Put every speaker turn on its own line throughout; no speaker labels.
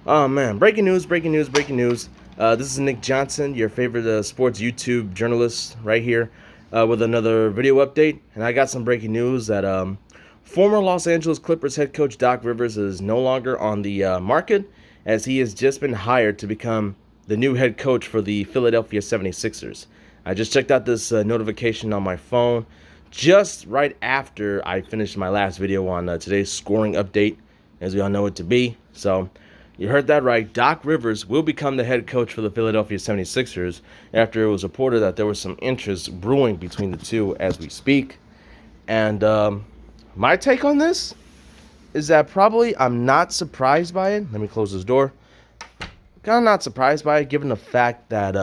Oh man, breaking news, breaking news. This is Nick Johnson, your favorite sports YouTube journalist, right here with another video update. And I got some breaking news that former Los Angeles Clippers head coach Doc Rivers is no longer on the market, as he has just been hired to become the new head coach for the Philadelphia 76ers. I just checked out this notification on my phone just right after I finished my last video on today's scoring update, as we all know it to be. So, you heard that right. Doc Rivers will become the head coach for the Philadelphia 76ers after it was reported that there was some interest brewing between the two as we speak. And my take on this is that probably I'm not surprised by it. Let me close this door. Kind of not surprised by it, given the fact that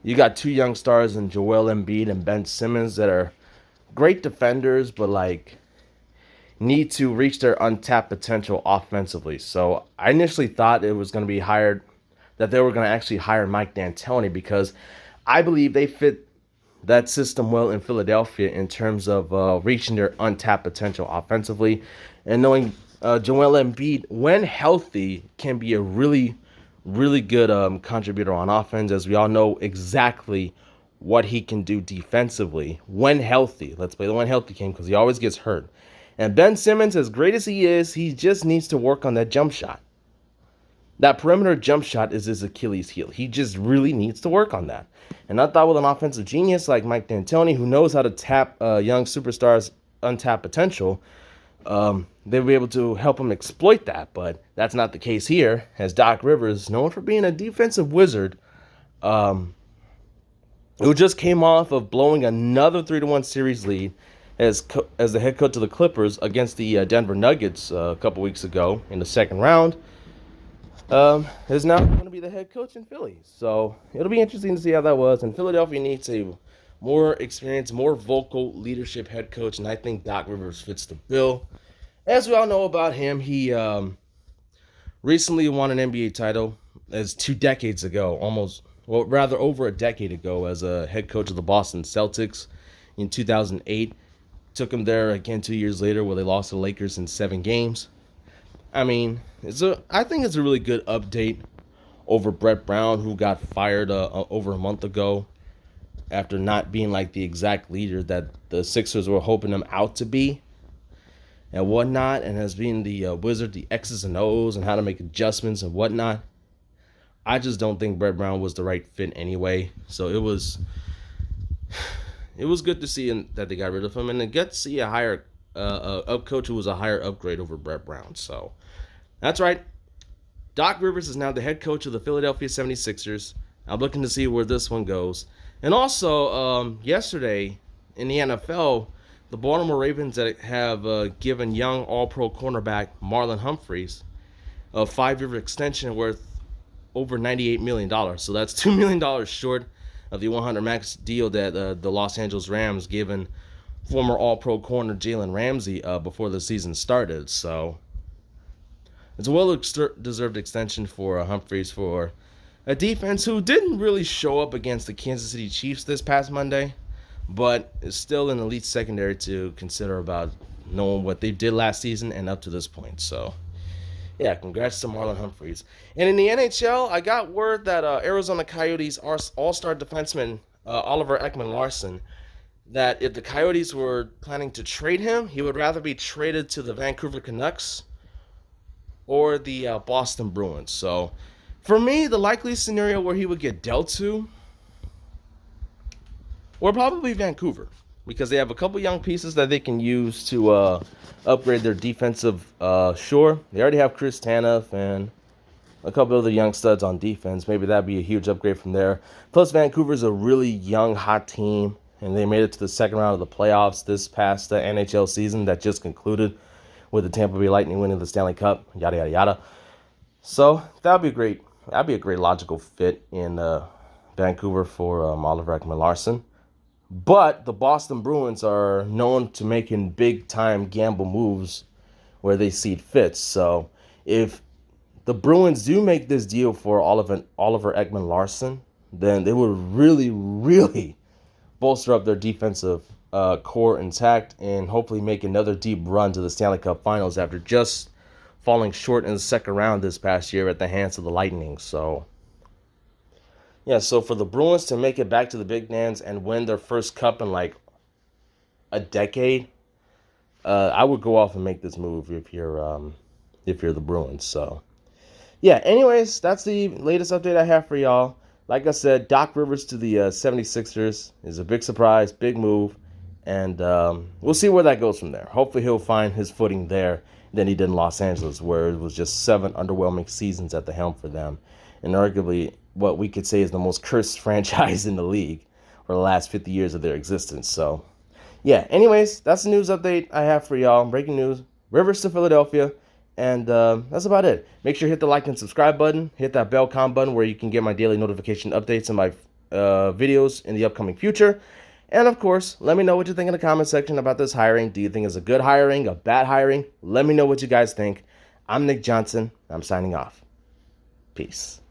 you got two young stars in Joel Embiid and Ben Simmons that are great defenders, but like need to reach their untapped potential offensively. So I initially thought it was going to be hired, that they were going to actually hire Mike D'Antoni, because I believe they fit that system well in Philadelphia in terms of reaching their untapped potential offensively, and knowing Joel Embiid, when healthy, can be a really good contributor on offense, as we all know exactly what he can do defensively when healthy. Let's play the when healthy game, because he always gets hurt. And Ben Simmons, as great as he is, he just needs to work on that jump shot. That perimeter jump shot is his Achilles heel. He just really needs to work on that. And I thought with an offensive genius like Mike D'Antoni, who knows how to tap young superstars' untapped potential, they'll be able to help him exploit that. But that's not the case here, as Doc Rivers, known for being a defensive wizard, who just came off of blowing another 3-1 series lead as the head coach of the Clippers against the Denver Nuggets a couple weeks ago in the second round, is now going to be the head coach in Philly. So it'll be interesting to see how that was. And Philadelphia needs a more experienced, more vocal leadership head coach, and I think Doc Rivers fits the bill. As we all know about him, he recently won an NBA title as 2 decades ago, almost, well, rather over a decade ago, as a head coach of the Boston Celtics in 2008. Took him there again 2 years later, where they lost to the Lakers in 7 games. I mean, I think it's a really good update over Brett Brown, who got fired over a month ago after not being like the exact leader that the Sixers were hoping him out to be and whatnot, and has been the wizard, the X's and O's, and how to make adjustments and whatnot. I just don't think Brett Brown was the right fit anyway. So it was good to see that they got rid of him, and to get to see a higher up coach who was a higher upgrade over Brett Brown. So that's right. Doc Rivers is now the head coach of the Philadelphia 76ers. I'm looking to see where this one goes. And also, yesterday in the NFL, the Baltimore Ravens have given young All-Pro cornerback Marlon Humphreys a 5-year extension worth over $98 million. So that's $2 million short of the 100 max deal that the Los Angeles Rams given former All-Pro corner Jalen Ramsey before the season started. So it's a well-deserved extension for Humphreys, for a defense who didn't really show up against the Kansas City Chiefs this past Monday, but is still an elite secondary to consider about knowing what they did last season and up to this point. So yeah, congrats to Marlon Humphreys. And in the NHL, I got word that Arizona Coyotes all-star defenseman Oliver Ekman-Larsson, that if the Coyotes were planning to trade him, he would rather be traded to the Vancouver Canucks or the Boston Bruins. So for me, the likely scenario where he would get dealt to or probably Vancouver, because they have a couple young pieces that they can use to upgrade their defensive shore. They already have Chris Tanev and a couple other young studs on defense. Maybe that'd be a huge upgrade from there. Plus, Vancouver's a really young, hot team, and they made it to the second round of the playoffs this past NHL season that just concluded with the Tampa Bay Lightning winning the Stanley Cup, yada, yada, yada. So that'd be great. That'd be a great logical fit in Vancouver for Oliver Ekman-Larsson. But the Boston Bruins are known to making big-time gamble moves where they see fit. So if the Bruins do make this deal for Oliver Ekman-Larsson, then they would really bolster up their defensive core intact and hopefully make another deep run to the Stanley Cup Finals after just falling short in the second round this past year at the hands of the Lightning. So, yeah, so for the Bruins to make it back to the Big Dance and win their first cup in like a decade, I would go off and make this move if you're the Bruins. So, yeah, anyways, that's the latest update I have for y'all. Like I said, Doc Rivers to the 76ers is a big surprise, big move, and we'll see where that goes from there. Hopefully he'll find his footing there than he did in Los Angeles, where it was just 7 underwhelming seasons at the helm for them, and arguably what we could say is the most cursed franchise in the league for the last 50 years of their existence. So, yeah, anyways, that's the news update I have for y'all. Breaking news, Rivers to Philadelphia. And that's about it. Make sure you hit the like and subscribe button. Hit that bell com button where you can get my daily notification updates and my videos in the upcoming future. And of course, let me know what you think in the comment section about this hiring. Do you think it's a good hiring, a bad hiring? Let me know what you guys think. I'm Nick Johnson. I'm signing off. Peace.